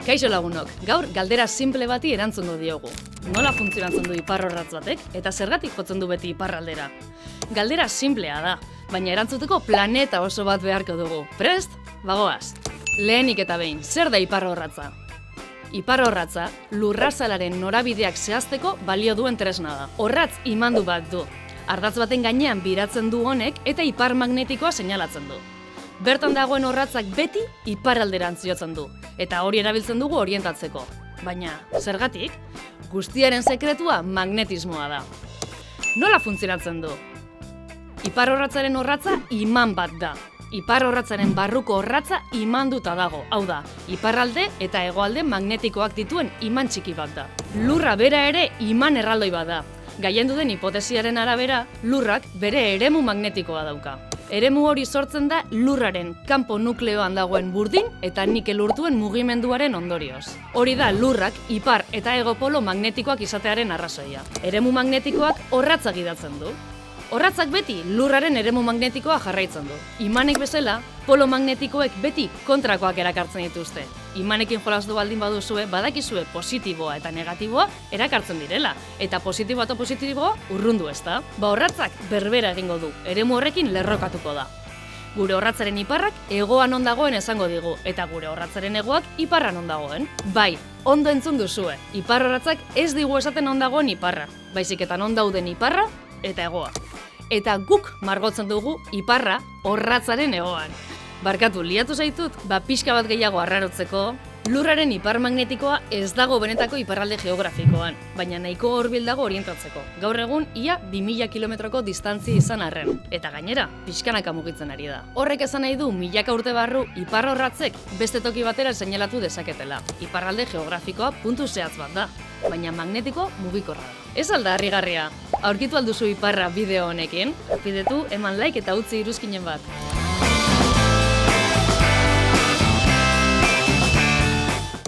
Kaixo lagunok, gaur galdera simple bati erantzungo diogu. Nola funtzionatzen du iparrorratz batek eta zergatik jotzen du beti iparraldera? Galdera simplea da, baina erantzuteko planeta oso bat beharko dugu. Prest? Bagoaz. Lehenik eta behin, zer da iparrorratza? Iparrorratza lurrazalaren norabideak zehazteko balio duen tresna da. Orratz imandu bat du. Ardatz baten gainean biratzen du honek eta ipar magnetikoa seinalatzen du. Bertan dagoen orratzak beti iparralderantz jotzen du, eta hori erabiltzen dugu orientatzeko. Baina, zergatik? Guztiaren sekretua magnetismoa da. Nola funtzionatzen du? Iparrorratzaren orratza iman bat da. Iparrorratzaren barruko orratza imanduta dago, hau da, iparralde eta hegoalde magnetikoak dituen iman txiki bat da. Lurra bera ere iman erraldoi bat da. Gailendu den hipotesiaren arabera, lurrak bere eremu magnetikoa dauka. Eremu hori sortzen da lurraren kanpo nukleoan dagoen burdin eta nikel urtuen mugimenduaren ondorioz. Hori da lurrak ipar eta hego polo magnetikoak izatearen arrazoia. Eremu magnetikoak orratza gidatzen du. Orratzak beti lurraren eremu magnetikoa jarraitzen du. Imanek bezala, polo magnetikoek beti kontrakoak erakartzen dituzte. Imanekin jolastu baldin baduzue, badakizue positiboa eta negatiboa erakartzen direla. Eta positiboa eta positiboa urrundu ezta. Orratzak berbera egingo du, eremu horrekin lerrokatuko da. Gure orratzaren iparrak hegoan non dagoen esango digu, eta gure orratzaren hegoak iparra non dagoen. Bai, ondo entzun duzue, iparrorratzak ez digu esaten non dagoen iparra, baizik eta non dauden iparra eta hegoa. Eta guk margotzen dugu iparra orratzaren hegoan. Barkatu, liatu zaitut, pixka bat gehiago arrarotzeko, lurraren ipar magnetikoa ez dago benetako iparralde geografikoan, baina nahiko hurbil dago orientatzeko. Gaur egun, ia 2000 kilometroko distantzia izan arren, eta gainera, pixkanaka mugitzen ari da. Horrek esan nahi du, milaka urte barru, iparrorratzek beste toki batera seinalatu dezaketela. Iparralde geografikoa puntu zehatz bat da, baina magnetiko mugikorra da. Ez alda harrigarria? Aurkitu alduzu iparra bideo honekin? Pidetu, eman like eta utzi iruzkinen bat.